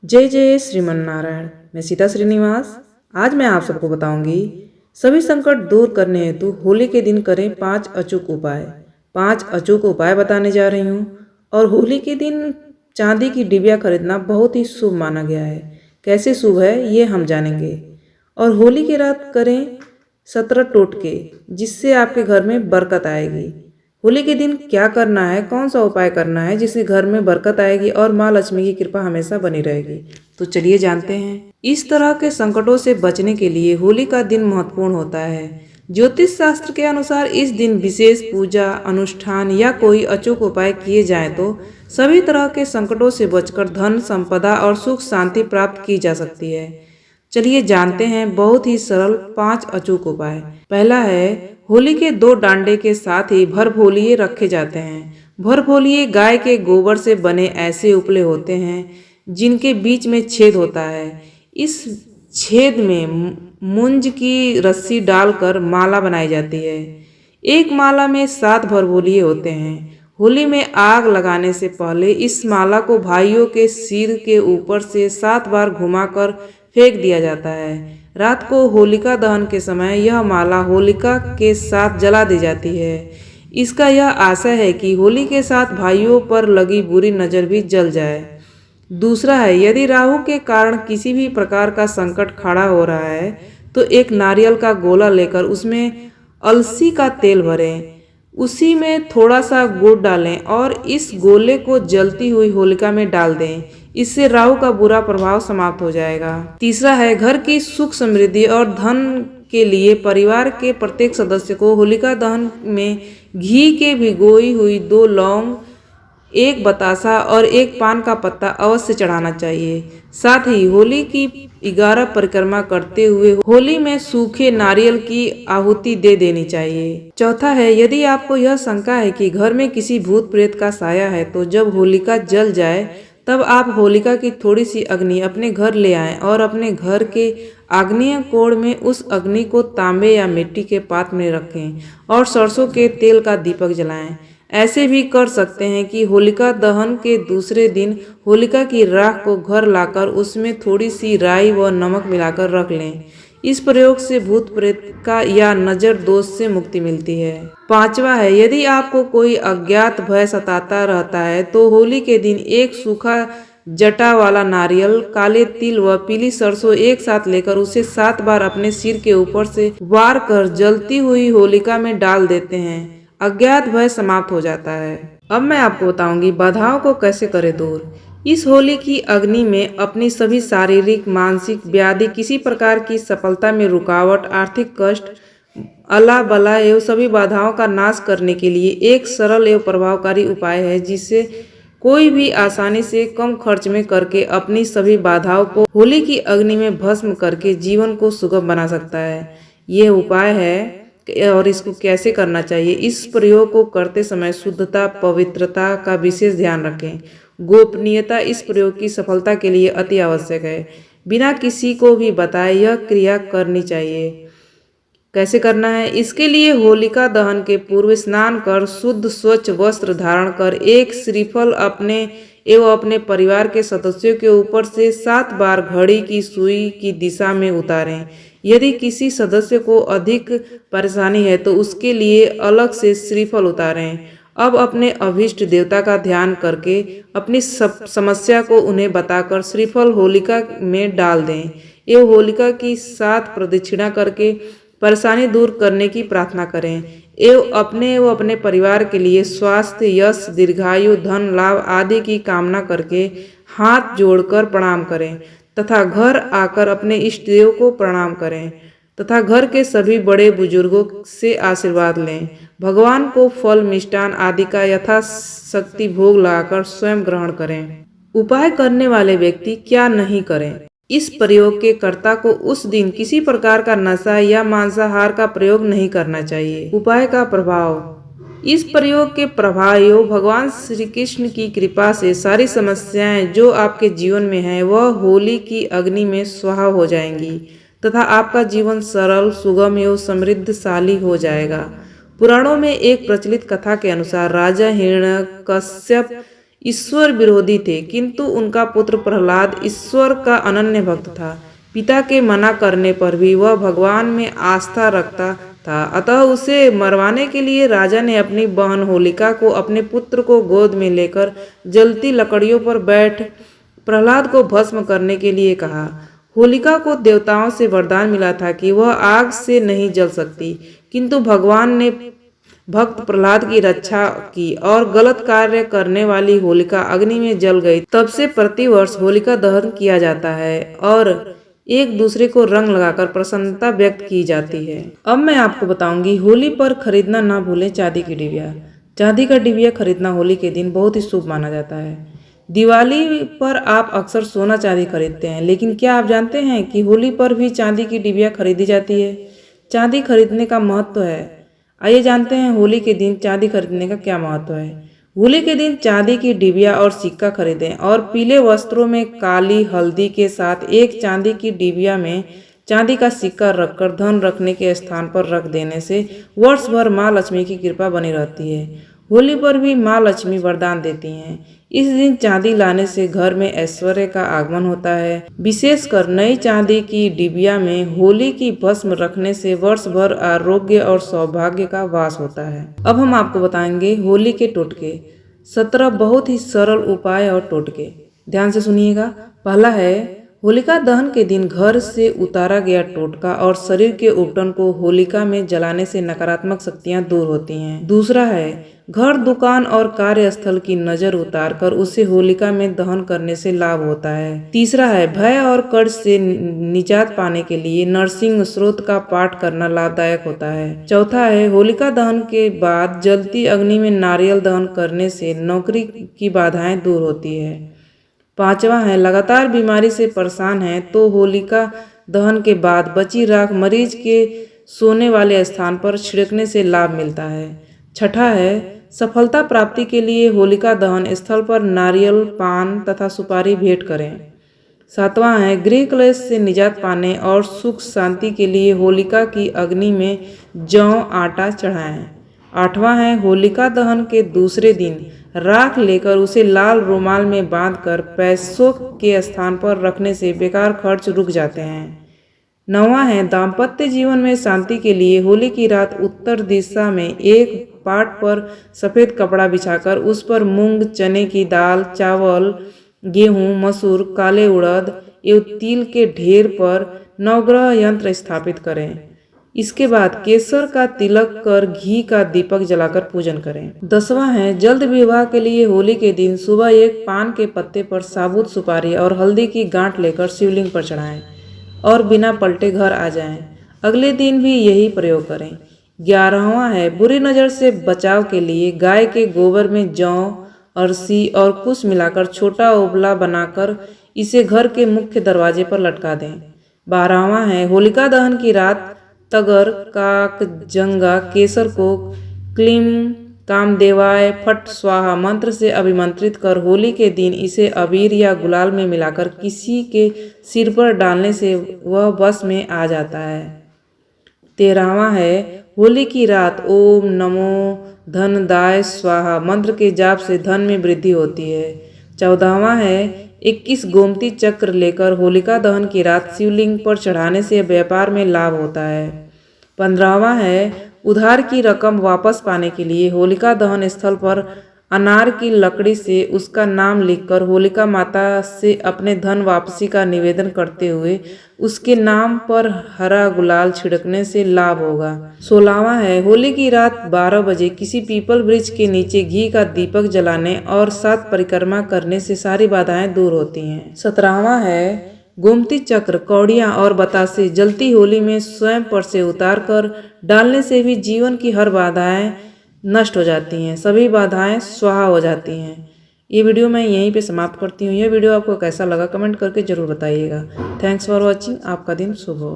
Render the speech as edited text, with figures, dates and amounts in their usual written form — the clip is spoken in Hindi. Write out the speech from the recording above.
जय जय श्रीमन नारायण। मैं सीता श्रीनिवास। आज मैं आप सबको बताऊंगी सभी संकट दूर करने हेतु होली के दिन करें 5 अचूक उपाय। 5 अचूक उपाय बताने जा रही हूँ। और होली के दिन चांदी की डिबिया खरीदना बहुत ही शुभ माना गया है। कैसे शुभ है ये हम जानेंगे। और होली की रात करें 17 टोटके, जिससे आपके घर में बरकत आएगी। होली के दिन क्या करना है, कौन सा उपाय करना है जिससे घर में बरकत आएगी और माँ लक्ष्मी की कृपा हमेशा बनी रहेगी, तो चलिए जानते हैं। इस तरह के संकटों से बचने के लिए होली का दिन महत्वपूर्ण होता है। ज्योतिष शास्त्र के अनुसार इस दिन विशेष पूजा अनुष्ठान या कोई अचूक उपाय किए जाएं तो सभी तरह के संकटों से बचकर धन संपदा और सुख शांति प्राप्त की जा सकती है। चलिए जानते हैं बहुत ही सरल 5 अचूक उपाय। पहला है, होली के 2 डांडे के साथ ही भरभोलिये रखे जाते हैं। भरभोलिये गाय के गोबर से बने ऐसे उपले होते हैं जिनके बीच में छेद होता है। इस छेद में मूंज की रस्सी डालकर माला बनाई जाती है। एक माला में 7 भरभोलिये होते हैं। होली में आग लगाने से पहले इस माला को भाइयों के सिर के ऊपर से 7 बार घुमाकर फेंक दिया जाता है। रात को होलिका दहन के समय यह माला होलिका के साथ जला दी जाती है। इसका यह आशय है कि होली के साथ भाइयों पर लगी बुरी नज़र भी जल जाए। दूसरा है, यदि राहु के कारण किसी भी प्रकार का संकट खड़ा हो रहा है तो एक नारियल का गोला लेकर उसमें अलसी का तेल भरें, उसी में थोड़ा सा गुड़ डालें और इस गोले को जलती हुई होलिका में डाल दें। इससे राहु का बुरा प्रभाव समाप्त हो जाएगा। तीसरा है, घर की सुख समृद्धि और धन के लिए परिवार के प्रत्येक सदस्य को होलिका दहन में घी के भिगोई हुई 2 लौंग, 1 बतासा और 1 पान का पत्ता अवश्य चढ़ाना चाहिए। साथ ही होली की 11 परिक्रमा करते हुए होली में सूखे नारियल की आहुति दे देनी चाहिए। चौथा है, यदि आपको यह शंका है कि घर में किसी भूत प्रेत का साया है तो जब होलिका जल जाए तब आप होलिका की थोड़ी सी अग्नि अपने घर ले आएं और अपने घर के आग्नेय कोण में उस अग्नि को तांबे या मिट्टी के पात्र में रखें और सरसों के तेल का दीपक जलाएं। ऐसे भी कर सकते हैं कि होलिका दहन के दूसरे दिन होलिका की राख को घर लाकर उसमें थोड़ी सी राई व नमक मिलाकर रख लें। इस प्रयोग से भूत प्रेत का या नजर दोष से मुक्ति मिलती है। पांचवा है, यदि आपको कोई अज्ञात भय सताता रहता है तो होली के दिन एक सूखा जटा वाला नारियल, काले तिल व पीली सरसों एक साथ लेकर उसे 7 बार अपने सिर के ऊपर से वार कर जलती हुई होलिका में डाल देते हैं। अज्ञात भय समाप्त हो जाता है। अब मैं आपको बताऊंगी बाधाओं को कैसे करें दूर। इस होली की अग्नि में अपनी सभी शारीरिक मानसिक व्याधि, किसी प्रकार की सफलता में रुकावट, आर्थिक कष्ट, अला बला एवं सभी बाधाओं का नाश करने के लिए एक सरल एवं प्रभावकारी उपाय है जिससे कोई भी आसानी से कम खर्च में करके अपनी सभी बाधाओं को होली की अग्नि में भस्म करके जीवन को सुगम बना सकता है। ये उपाय है और इसको कैसे करना चाहिए। इस प्रयोग को करते समय शुद्धता पवित्रता का विशेष ध्यान रखें। गोपनीयता इस प्रयोग की सफलता के लिए अति आवश्यक है। बिना किसी को भी बताए यह क्रिया करनी चाहिए। कैसे करना है, इसके लिए होलिका दहन के पूर्व स्नान कर शुद्ध स्वच्छ वस्त्र धारण कर एक श्रीफल अपने एवं अपने परिवार के सदस्यों के ऊपर से 7 बार घड़ी की सुई की दिशा में उतारें। यदि किसी सदस्य को अधिक परेशानी है तो उसके लिए अलग से श्रीफल उतारें। अब अपने अभीष्ट देवता का ध्यान करके अपनी समस्या को उन्हें बताकर श्रीफल होलिका में डाल दें एवं होलिका की 7 प्रदक्षिणा करके परेशानी दूर करने की प्रार्थना करें एवं अपने परिवार के लिए स्वास्थ्य, यश, दीर्घायु, धन लाभ आदि की कामना करके हाथ जोड़कर प्रणाम करें तथा घर आकर अपने इष्ट देव को प्रणाम करें तथा घर के सभी बड़े बुजुर्गों से आशीर्वाद लें। भगवान को फल मिष्टान आदि का यथाशक्ति भोग लगाकर स्वयं ग्रहण करें। उपाय करने वाले व्यक्ति क्या नहीं करें। इस प्रयोग के कर्ता को उस दिन किसी प्रकार का नशा या मांसाहार का प्रयोग नहीं करना चाहिए। उपाय का प्रभाव। इस प्रयोग के प्रभाव भगवान श्री कृष्ण की कृपा से सारी समस्याएं जो आपके जीवन में हैं वह होली की अग्नि में स्वाहा हो जाएंगी तथा आपका जीवन सरल, सुगम एवं समृद्धशाली हो जाएगा। पुराणों में एक प्रचलित कथा के अनुसार राजा हिरण्यकश्यप ईश्वर विरोधी थे, किंतु उनका पुत्र प्रहलाद ईश्वर का अनन्य भक्त था। पिता के मना करने पर भी वह भगवान में आस्था रखता था, अतः उसे मरवाने के लिए राजा ने अपनी बहन होलिका को अपने पुत्र को गोद में लेकर जलती लकड़ियों पर बैठ प्रहलाद को भस्म करने के लिए कहा। होलिका को देवताओं से वरदान मिला था कि वह आग से नहीं जल सकती, किंतु भगवान ने भक्त प्रहलाद की रक्षा की और गलत कार्य करने वाली होलिका अग्नि में जल गई। तब से प्रतिवर्ष होलिका दहन किया जाता है और एक दूसरे को रंग लगाकर प्रसन्नता व्यक्त की जाती है। अब मैं आपको बताऊंगी, होली पर खरीदना ना भूलें चांदी की डिबिया। चांदी का डिबिया खरीदना होली के दिन बहुत ही शुभ माना जाता है। दिवाली पर आप अक्सर सोना चांदी खरीदते हैं, लेकिन क्या आप जानते हैं कि होली पर भी चांदी की डिबिया खरीदी जाती है। चांदी खरीदने का महत्व है। आइए जानते हैं होली के दिन चांदी खरीदने का क्या महत्व है। होली के दिन चांदी की डिबिया और सिक्का खरीदें और पीले वस्त्रों में काली हल्दी के साथ एक चांदी की डिबिया में चांदी का सिक्का रखकर धन रखने के स्थान पर रख देने से वर्ष भर माँ लक्ष्मी की कृपा बनी रहती है। होली पर भी माँ लक्ष्मी वरदान देती हैं। इस दिन चांदी लाने से घर में ऐश्वर्य का आगमन होता है। विशेषकर नई चांदी की डिबिया में होली की भस्म रखने से वर्ष भर आरोग्य और सौभाग्य का वास होता है। अब हम आपको बताएंगे होली के टोटके। 17 बहुत ही सरल उपाय और टोटके, ध्यान से सुनिएगा। पहला है, होलिका दहन के दिन घर से उतारा गया टोटका और शरीर के उपटन को होलिका में जलाने से नकारात्मक शक्तियां दूर होती हैं। दूसरा है, घर, दुकान और कार्यस्थल की नजर उतारकर उसे होलिका में दहन करने से लाभ होता है। तीसरा है, भय और कर्ज से निजात पाने के लिए नरसिंह स्तोत्र का पाठ करना लाभदायक होता है। चौथा है, होलिका दहन के बाद जलती अग्नि में नारियल दहन करने से नौकरी की बाधाएं दूर होती है। पांचवा है, लगातार बीमारी से परेशान है तो होलिका दहन के बाद बची राख मरीज के सोने वाले स्थान पर छिड़कने से लाभ मिलता है। छठा है, सफलता प्राप्ति के लिए होलिका दहन स्थल पर नारियल, पान तथा सुपारी भेंट करें। सातवां है, गृह क्लेश से निजात पाने और सुख शांति के लिए होलिका की अग्नि में जौ आटा चढ़ाएं। आठवां है, होलिका दहन के दूसरे दिन राख लेकर उसे लाल रुमाल में बांधकर पैसों के स्थान पर रखने से बेकार खर्च रुक जाते हैं। नौवां है, दाम्पत्य जीवन में शांति के लिए होली की रात उत्तर दिशा में एक पाट पर सफ़ेद कपड़ा बिछाकर उस पर मूंग, चने की दाल, चावल, गेहूं, मसूर, काले उड़द एवं तिल के ढेर पर नवग्रह यंत्र स्थापित करें। इसके बाद केसर का तिलक कर घी का दीपक जलाकर पूजन करें। 10वां है, जल्द विवाह के लिए होली के दिन सुबह एक पान के पत्ते पर साबुत सुपारी और हल्दी की गांठ लेकर शिवलिंग पर चढ़ाएं और बिना पलटे घर आ जाएं। अगले दिन भी यही प्रयोग करें। 11वां है, बुरी नज़र से बचाव के लिए गाय के गोबर में जौ, अरसी और कुश मिलाकर छोटा ओबला बनाकर इसे घर के मुख्य दरवाजे पर लटका दें। 12वां है, होलिका दहन की रात तगर, काक, जंगा, केसर को क्लीम कामदेवाय फट स्वाहा मंत्र से अभिमंत्रित कर होली के दिन इसे अबीर या गुलाल में मिलाकर किसी के सिर पर डालने से वह वश में आ जाता है। 13वां है, होली की रात ओम नमो धनदाय स्वाहा मंत्र के जाप से धन में वृद्धि होती है। 14वां है, 21 गोमती चक्र लेकर होलिका दहन की रात शिवलिंग पर चढ़ाने से व्यापार में लाभ होता है। 15वां है, उधार की रकम वापस पाने के लिए होलिका दहन स्थल पर अनार की लकड़ी से उसका नाम लिखकर होलिका माता से अपने धन वापसी का निवेदन करते हुए उसके नाम पर हरा गुलाल छिड़कने से लाभ होगा। 16वां है, होली की रात 12 बजे किसी पीपल वृक्ष के नीचे घी का दीपक जलाने और 7 परिक्रमा करने से सारी बाधाएं दूर होती हैं। 17वां है, गोमती चक्र, कौड़ियाँ और बतासे जलती होली में स्वयं पर से उतार कर डालने से भी जीवन की हर बाधाएं नष्ट हो जाती हैं, सभी बाधाएं स्वाहा हो जाती हैं। ये वीडियो मैं यहीं पे समाप्त करती हूँ। यह वीडियो आपको कैसा लगा कमेंट करके ज़रूर बताइएगा। Thanks for watching. आपका दिन शुभ हो।